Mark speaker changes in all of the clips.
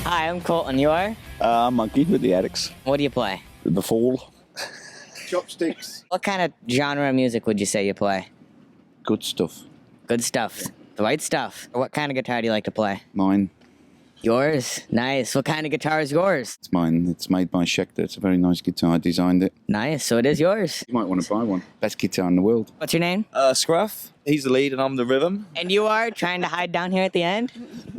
Speaker 1: Hi, I'm Colton. You are?
Speaker 2: Monkey with the Addicts.
Speaker 1: What do you play?
Speaker 2: The Fall.
Speaker 3: Chopsticks.
Speaker 1: What kind of genre of music would you say you play?
Speaker 2: Good stuff.
Speaker 1: Good stuff. The right stuff. What kind of guitar do you like to play?
Speaker 2: Mine.
Speaker 1: Yours? Nice. What kind of guitar is yours?
Speaker 2: It's mine. It's made by Schecter. It's a very nice guitar. I designed it.
Speaker 1: Nice. So it is yours.
Speaker 2: You might want to buy one. Best guitar in the world.
Speaker 1: What's your name?
Speaker 4: Scruff. He's the lead and I'm the rhythm.
Speaker 1: And you are trying to hide down here at the end?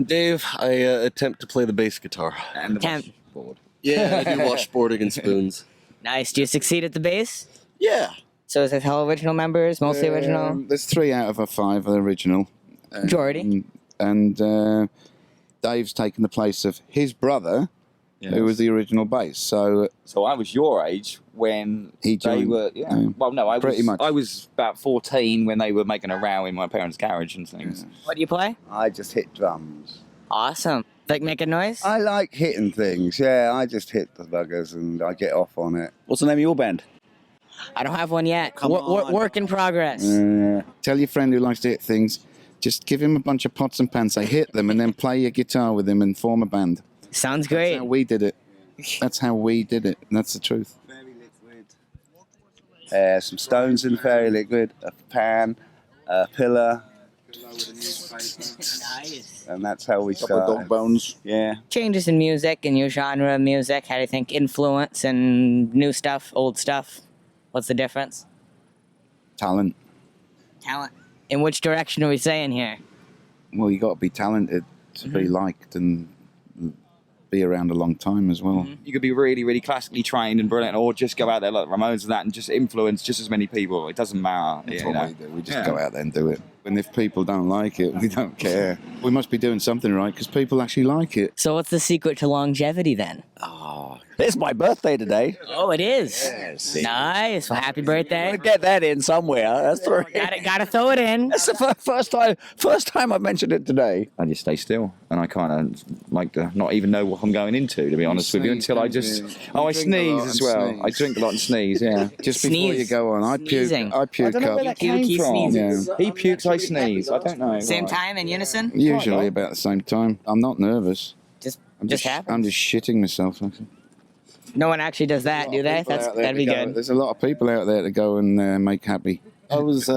Speaker 5: Dave, I attempt to play the bass guitar.
Speaker 4: And the
Speaker 1: Temp.
Speaker 4: washboard.
Speaker 5: Yeah, I do washboarding and spoons.
Speaker 1: Nice. Do you succeed at the bass?
Speaker 5: Yeah.
Speaker 1: So is it all original members? Mostly original?
Speaker 2: There's 3 out of 5 are original.
Speaker 1: Majority.
Speaker 2: And Dave's taken the place of his brother, who was the original bass. So
Speaker 4: I was your age when
Speaker 2: He
Speaker 4: they
Speaker 2: joined,
Speaker 4: were. Yeah. Well, no,
Speaker 2: pretty much.
Speaker 4: I was about 14 when they were making a row in my parents' garage and things.
Speaker 1: What do you play?
Speaker 3: I just hit drums.
Speaker 1: Awesome. Like making noise?
Speaker 3: I like hitting things. Yeah, I just hit the buggers and I get off on it.
Speaker 2: what's the name of your band?
Speaker 1: I don't have one yet.
Speaker 2: Come on.
Speaker 1: Work in progress.
Speaker 2: Tell your friend who likes to hit things, just give him a bunch of pots and pans, say hit them, and then play your guitar with him and form a band.
Speaker 1: Sounds
Speaker 2: That's
Speaker 1: great.
Speaker 2: how we did it. That's how we did it. And that's the truth.
Speaker 3: Very liquid. Some stones in very liquid, a pan, a pillar,
Speaker 1: Nice.
Speaker 3: and that's how we
Speaker 2: Couple of
Speaker 3: start.
Speaker 2: dog bones.
Speaker 3: Yeah.
Speaker 1: Changes in music and your genre of music. How do you think influence and new stuff, old stuff? What's the difference?
Speaker 2: Talent.
Speaker 1: Talent. In which direction are we saying here?
Speaker 2: Well, you got to be talented to be liked and be around a long time as well.
Speaker 4: You could be really, really classically trained and brilliant, or just go out there like Ramones and that and just influence just as many people. It doesn't matter.
Speaker 2: That's
Speaker 4: you
Speaker 2: what
Speaker 4: know.
Speaker 2: we do. We just go out there and do it. And if people don't like it, we don't care. We must be doing something right because people actually like it.
Speaker 1: So what's the secret to longevity then?
Speaker 6: It's my birthday today.
Speaker 1: Oh, it is. Nice. Well, happy birthday.
Speaker 6: Get that in somewhere. That's the
Speaker 1: Gotta throw it in.
Speaker 6: That's the first time I've mentioned it today.
Speaker 4: I just stay still, and I kind of like to not even know what I'm going into, to be honest with you, until I just. I sneeze as well. I drink a lot and sneeze. Yeah.
Speaker 2: Just before
Speaker 1: Sneeze.
Speaker 2: you go on, I
Speaker 1: Sneezing.
Speaker 2: puke
Speaker 4: I don't know where
Speaker 2: up.
Speaker 4: that came
Speaker 1: He
Speaker 4: from.
Speaker 1: sneezes.
Speaker 4: He pukes, I sneeze. I don't know.
Speaker 1: Same
Speaker 4: Right.
Speaker 1: time in unison?
Speaker 2: Usually about the same time. I'm not nervous. I'm
Speaker 1: Just happens.
Speaker 2: I'm just shitting myself.
Speaker 1: No one actually does that, do they? That'd be good.
Speaker 2: There's a lot of people out there to go and make happy.
Speaker 5: I was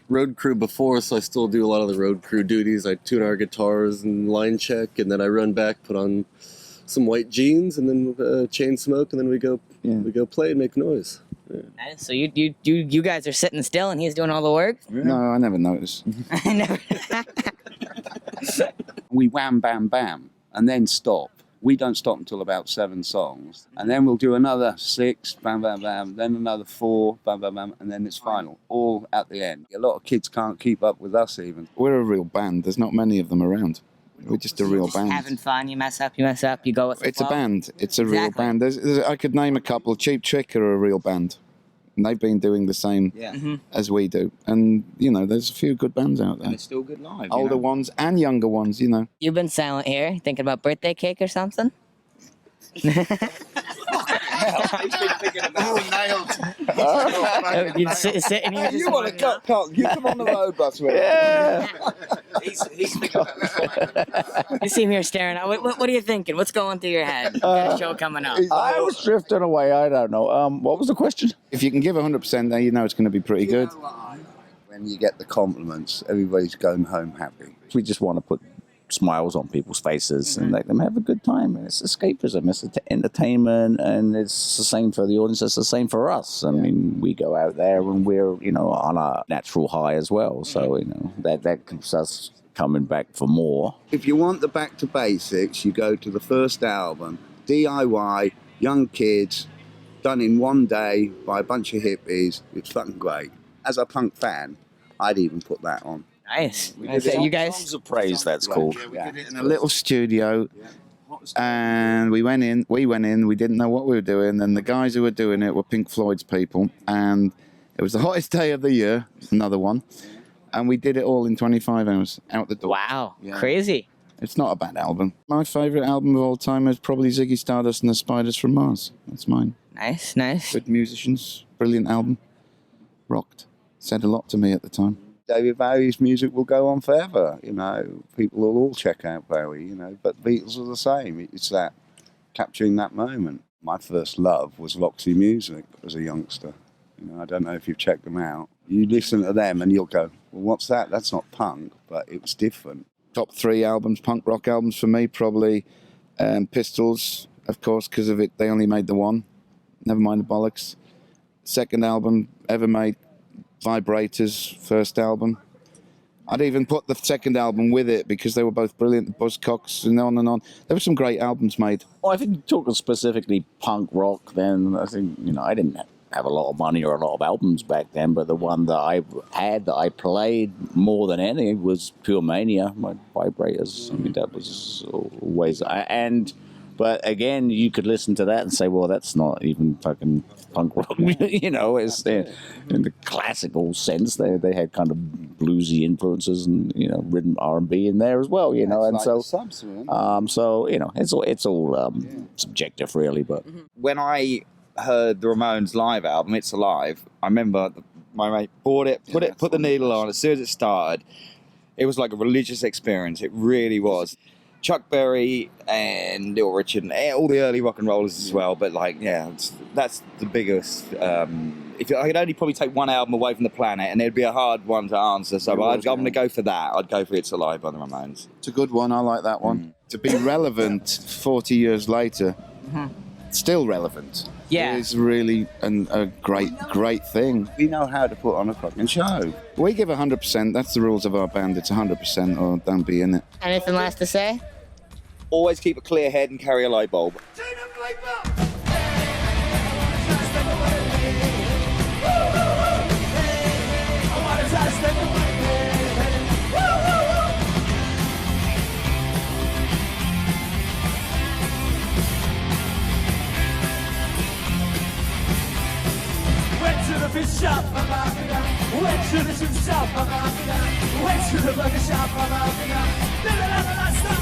Speaker 5: road crew before, so I still do a lot of the road crew duties. I tune our guitars and line check, and then I run back, put on some white jeans, and then chain smoke, and then we go play and make noise. Yeah.
Speaker 1: Nice. So you guys are sitting still and he's doing all the work?
Speaker 2: No, I never noticed.
Speaker 1: I never.
Speaker 2: We wham, bam, bam, and then stop. We don't stop until about 7 songs. And then we'll do another 6, bam, bam, bam, then another 4, bam, bam, bam, and then it's final, all at the end. A lot of kids can't keep up with us even. We're a real band. There's not many of them around. We're just a real band.
Speaker 1: Having fun, you mess up, you go with the
Speaker 2: It's a
Speaker 1: flow.
Speaker 2: band. It's a real
Speaker 1: Exactly.
Speaker 2: band. I could name a couple. Cheap Trick are a real band. And they've been doing the same as we do. And, there's a few good bands out there.
Speaker 4: And it's still good live.
Speaker 2: Older ones and younger ones,
Speaker 1: You've been silent here, thinking about birthday cake or something? You're sitting here just
Speaker 3: want to cut, Carlton? You come on the road bus with
Speaker 1: You see me here staring out. What are you thinking? What's going through your head? Got a show coming up.
Speaker 6: I was drifting away. I don't know. What was the question?
Speaker 2: If you can give 100% there, it's going to be pretty good.
Speaker 3: When you get the compliments, everybody's going home happy.
Speaker 6: We just want to put smiles on people's faces and let them have a good time. And it's escapism, it's entertainment, and it's the same for the audience, it's the same for us. I mean, we go out there and we're, on a natural high as well. So, that keeps us coming back for more.
Speaker 3: If you want the back to basics, you go to the first album, DIY, young kids, done in one day by a bunch of hippies. It's fucking great. As a punk fan, I'd even put that on.
Speaker 1: Nice. You guys.
Speaker 6: Songs of Praise, that's called.
Speaker 2: We did it in a little studio, and we went in, we didn't know what we were doing, and the guys who were doing it were Pink Floyd's people, and it was the hottest day of the year, another one, and we did it all in 25 hours, out the door.
Speaker 1: Wow. Crazy.
Speaker 6: It's not a bad album. My favourite album of all time is probably Ziggy Stardust and the Spiders from Mars. That's mine.
Speaker 1: Nice, nice.
Speaker 6: Good musicians, brilliant album. Rocked. Said a lot to me at the time.
Speaker 3: David Bowie's music will go on forever, you know. People will all check out Bowie, you know. But the Beatles are the same. It's that capturing that moment. My first love was Roxy Music as a youngster. You know, I don't know if you've checked them out. You listen to them and you'll go, well, what's that? That's not punk, but it was different.
Speaker 6: Top 3 albums, punk rock albums for me, probably Pistols, of course, because of it. They only made the one. Never mind the bollocks. Second album ever made, Vibrators, first album. I'd even put the second album with it because they were both brilliant, the Buzzcocks and on and on. There were some great albums made. Well, I think talking specifically punk rock, then I think, you know, I didn't have a lot of money or a lot of albums back then, but the one that I had that I played more than any was Pure Mania, my Vibrators. I mean, that was always... But again, you could listen to that and say, well, that's not even fucking punk rock. You know, it's in the classical sense. They had kind of bluesy influences and, you know, rhythm R&B in there as well, you know. And
Speaker 2: like
Speaker 6: so,
Speaker 2: the Subs, really.
Speaker 6: so you know, it's all subjective, really. But
Speaker 4: When I heard the Ramones live album, It's Alive, I remember my mate bought it, put the needle on. As soon as it started, it was like a religious experience. It really was. Chuck Berry and Little Richard and all the early rock and rollers as well. But like, yeah, that's the biggest. If I could only probably take one album away from the planet, and it'd be a hard one to answer. So I'm going to go for that. I'd go for It's Alive by the Ramones.
Speaker 6: it's a good one. I like that one. To be relevant 40 years later, still relevant.
Speaker 1: Yeah.
Speaker 6: It's really a great thing.
Speaker 3: We know how to put on a fucking show.
Speaker 6: We give 100%. That's the rules of our band. It's 100% or don't be in it.
Speaker 1: Anything last to say?
Speaker 4: Always keep a clear head and carry a light bulb.
Speaker 7: Went to the fish shop, went to the shoe shop, went to the burger shop, la la la la la.